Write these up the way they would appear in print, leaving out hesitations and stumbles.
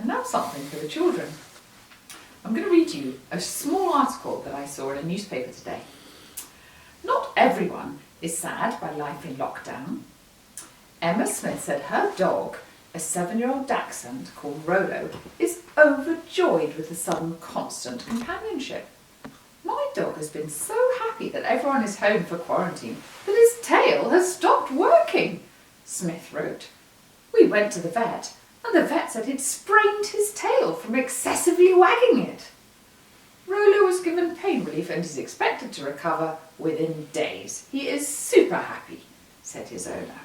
And now something for the children. I'm going to read you a small article that I saw in a newspaper today. Not everyone is sad by life in lockdown. Emma Smith said her dog, a 7-year-old dachshund called Rolo, is overjoyed with the sudden constant companionship. My dog has been so happy that everyone is home for quarantine that his tail has stopped working, Smith wrote. We went to the vet and the vet said he'd sprained his tail from excessively wagging it. Rolo was given pain relief and is expected to recover within days. He is super happy, said his owner.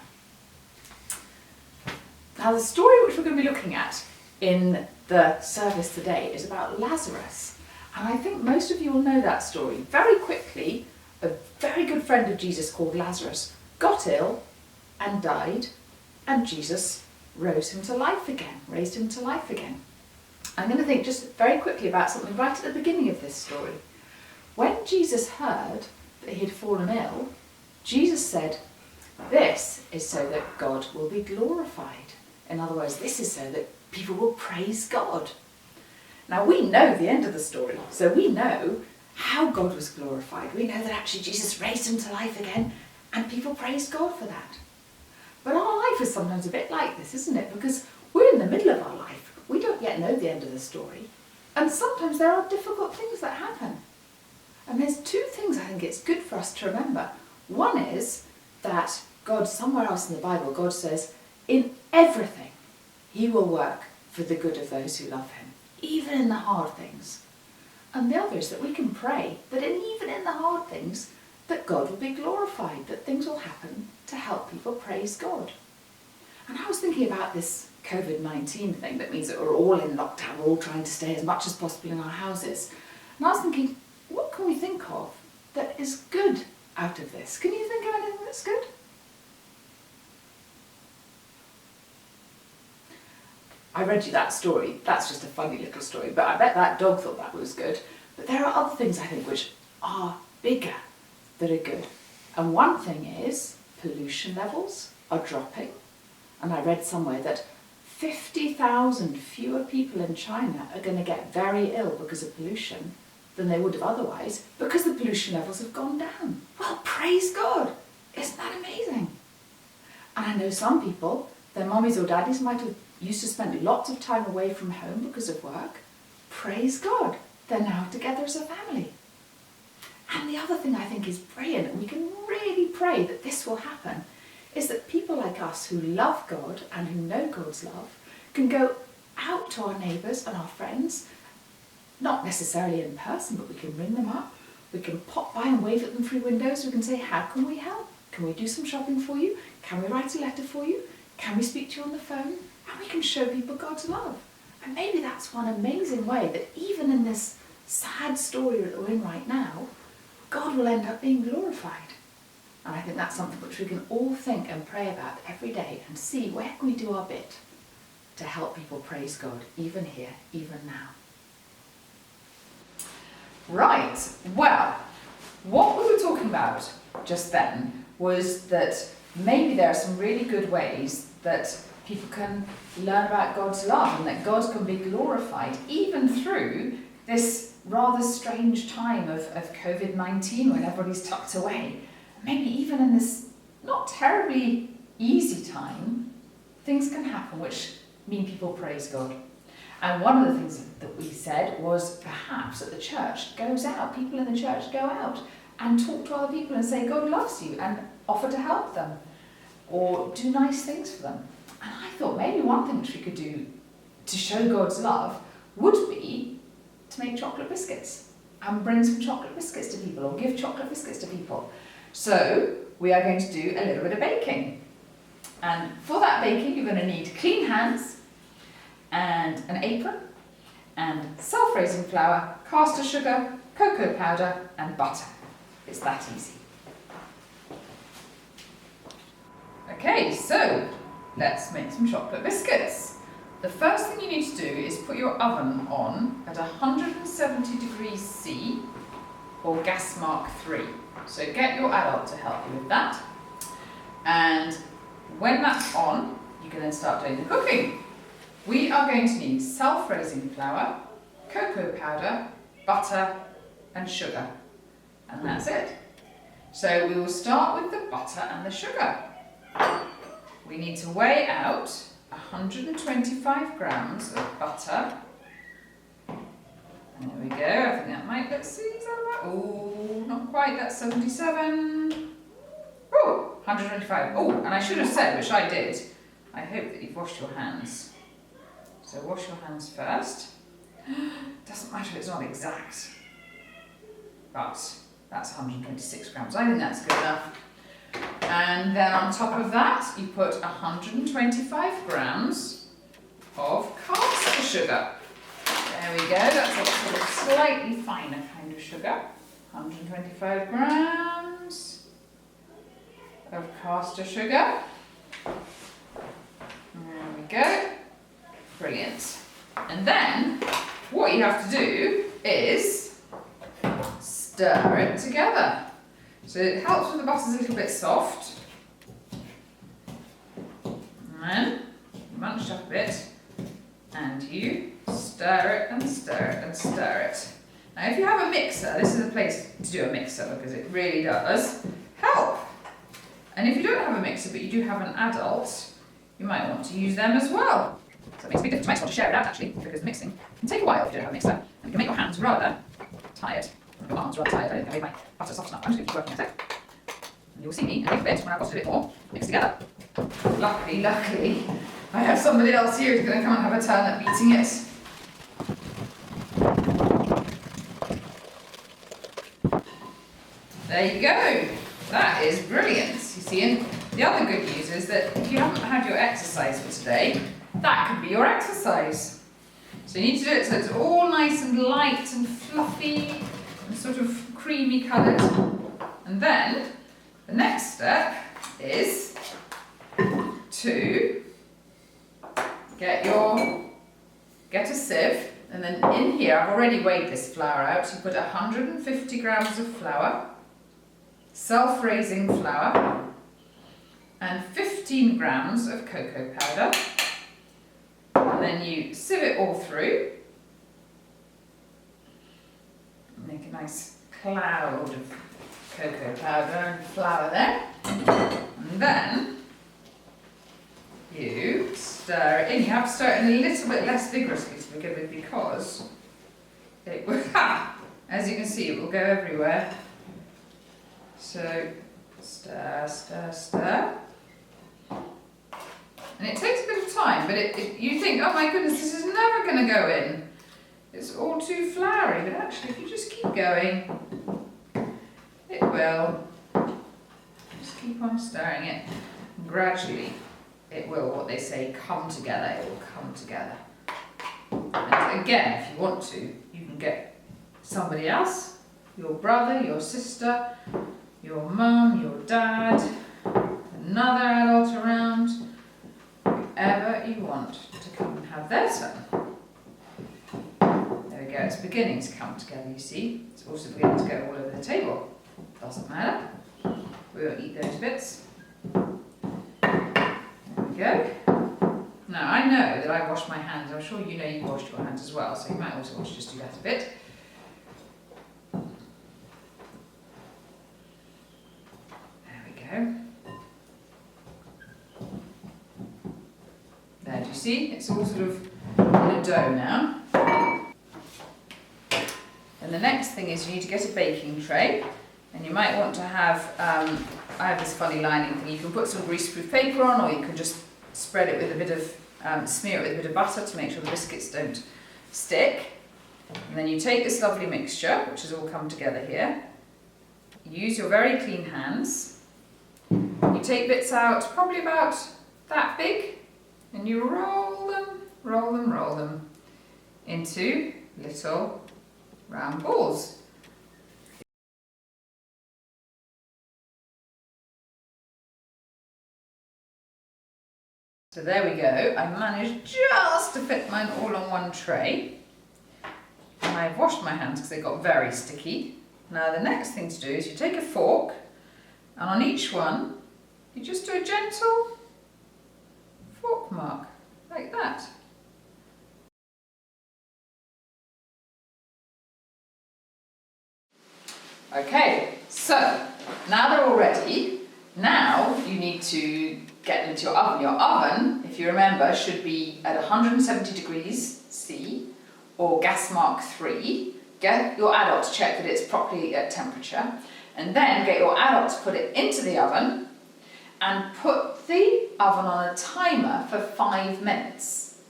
Now the story which we're going to be looking at in the service today is about Lazarus. And I think most of you will know that story. Very quickly, a very good friend of Jesus called Lazarus got ill and died, and Jesus raised him to life again. I'm going to think just very quickly about something right at the beginning of this story. When Jesus heard that he had fallen ill, Jesus said, "This is so that God will be glorified." In other words, this is so that people will praise God. Now we know the end of the story, so we know how God was glorified. We know that actually Jesus raised him to life again, and people praised God for that. But our life is sometimes a bit like this, isn't it? Because we're in the middle of our life. We don't yet know the end of the story. And sometimes there are difficult things that happen. And there's two things I think it's good for us to remember. One is that God, somewhere else in the Bible, God says, in everything, he will work for the good of those who love him, even in the hard things. And the other is that we can pray that even in the hard things, that God will be glorified, that things will happen to help people praise God. And I was thinking about this COVID-19 thing that means that we're all in lockdown, we're all trying to stay as much as possible in our houses. And I was thinking, what can we think of that is good out of this? Can you think of anything that's good? I read you that story. That's just a funny little story, but I bet that dog thought that was good. But there are other things I think which are bigger that are good. And one thing is pollution levels are dropping. And I read somewhere that 50,000 fewer people in China are going to get very ill because of pollution than they would have otherwise, because the pollution levels have gone down. Well, praise God. Isn't that amazing? And I know some people, their mummies or daddies might have used to spend lots of time away from home because of work. Praise God. They're now together as a family. And the other thing I think is brilliant, and we can really pray that this will happen, is that people like us who love God and who know God's love can go out to our neighbours and our friends, not necessarily in person, but we can ring them up, we can pop by and wave at them through windows, we can say, how can we help? Can we do some shopping for you? Can we write a letter for you? Can we speak to you on the phone? And we can show people God's love. And maybe that's one amazing way that even in this sad story that we're in right now, God will end up being glorified. And I think that's something which we can all think and pray about every day and see where can we do our bit to help people praise God, even here, even now. Right, well, what we were talking about just then was that maybe there are some really good ways that people can learn about God's love and that God can be glorified even through this rather strange time of COVID-19 when everybody's tucked away. Maybe even in this not terribly easy time, things can happen which mean people praise God. And one of the things that we said was perhaps that the church goes out, people in the church go out and talk to other people and say God loves you and offer to help them or do nice things for them. And I thought maybe one thing which we could do to show God's love would be to make chocolate biscuits and bring some chocolate biscuits to people or give chocolate biscuits to people. So we are going to do a little bit of baking. And for that baking, you're going to need clean hands and an apron and self-raising flour, caster sugar, cocoa powder and butter. It's that easy. Okay, so let's make some chocolate biscuits. The first thing you need to do is put your oven on at 170 degrees C or gas mark 3. So get your adult to help you with that. And when that's on, you can then start doing the cooking. We are going to need self-raising flour, cocoa powder, butter and sugar. And that's it. So we will start with the butter and the sugar. We need to weigh out 125 grams of butter. And there we go, I think that might, let's see, is that about, oh, not quite, that's 77. Oh, 125. Oh, and I should have said, which I did, I hope that you've washed your hands. So wash your hands first. Doesn't matter if it's not exact, but that's 126 grams. I think that's good enough. And then on top of that, you put 125 grams of caster sugar. There we go, that's a sort of slightly finer kind of sugar. 125 grams of caster sugar. There we go. Brilliant. And then what you have to do is stir it together. So it helps when the butter's a little bit soft. And then you munch up a bit and you stir it and stir it and stir it. Now if you have a mixer, this is the place to do a mixer because it really does help. And if you don't have a mixer but you do have an adult, you might want to use them as well. So it makes a big difference. You might want to share it out actually, because mixing can take a while if you don't have a mixer. And you can make your hands rather tired. Your arms rather tired. I don't think I made my butter soft enough. I'm just going to keep working a sec. And you'll see me in a little bit when I've got it a bit more mixed together. Luckily, I have somebody else here who's going to come and have a turn at beating it. There you go. That is brilliant. You see, and the other good news is that if you haven't had your exercise for today, that could be your exercise. So you need to do it so it's all nice and light and fluffy and sort of creamy coloured. And then the next step is to get a sieve, and then in here, I've already weighed this flour out. You put 150 grams of flour, self-raising flour, and 15 grams of cocoa powder. And then you sieve it all through. Make a nice cloud of cocoa powder and flour there. And then you stir it in. You have to stir it in a little bit less vigorously to begin with because it will, as you can see, it will go everywhere. So stir, stir, stir. And it takes a bit of time, but you think, oh my goodness, this is never going to go in. It's all too floury, but actually if you just keep going, it will. Just keep on stirring it. And gradually, it will, what they say, come together. It will come together. And again, if you want to, you can get somebody else, your brother, your sister, your mum, your dad, another adult around, whoever you want to come and have their turn. There we go, it's beginning to come together, you see. It's also beginning to go all over the table. Doesn't matter. We'll eat those bits. There we go. Now, I know that I washed my hands. I'm sure you know you washed your hands as well, so you might also want to just do that a bit. There we go. There, do you see? It's all sort of in a dough now. And the next thing is you need to get a baking tray, and you might want to have, I have this funny lining thing. You can put some greaseproof paper on, or you can just spread it with a bit of, smear it with a bit of butter to make sure the biscuits don't stick. And then you take this lovely mixture, which has all come together here. Use your very clean hands. You take bits out, probably about that big, and you roll them into little round balls. So there we go. I managed just to fit mine all on one tray. And I've washed my hands because they got very sticky. Now the next thing to do is you take a fork, and on each one you just do a gentle fork mark, like that. Okay, so now they're all ready. Now you need to get them into your oven. Your oven, if you remember, should be at 170 degrees C or gas mark 3. Get your adult to check that it's properly at temperature, and then get your adult to put it into the oven and put the oven on a timer for 5 minutes.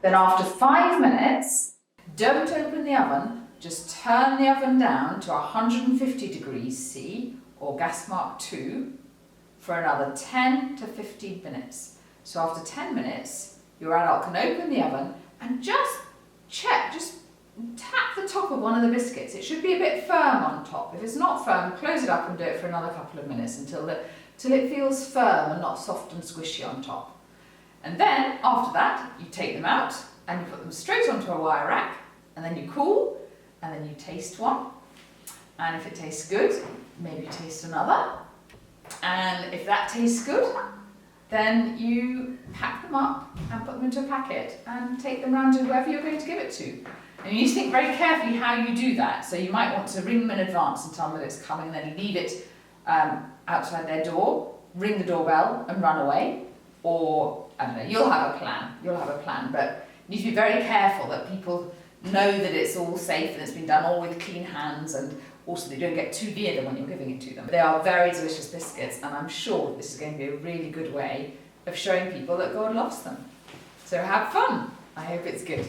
Then after 5 minutes, don't open the oven, just turn the oven down to 150 degrees C or gas mark 2 for another 10 to 15 minutes. So after 10 minutes, your adult can open the oven and just check, just tap the top of one of the biscuits. It should be a bit firm on top. If it's not firm, close it up and do it for another couple of minutes until it feels firm and not soft and squishy on top. And then after that, you take them out and you put them straight onto a wire rack, and then you cool, and then you taste one. And if it tastes good, maybe taste another. And if that tastes good, then you pack them up and put them into a packet and take them round to whoever you're going to give it to. And you need to think very carefully how you do that. So you might want to ring them in advance and tell them that it's coming, and then leave it outside their door, ring the doorbell and run away. Or, I don't know, you'll have a plan. But you need to be very careful that people know that it's all safe and it's been done all with clean hands, and also they don't get too near them when you're giving it to them. They are very delicious biscuits, and I'm sure this is going to be a really good way of showing people that God loves them. So have fun. I hope it's good.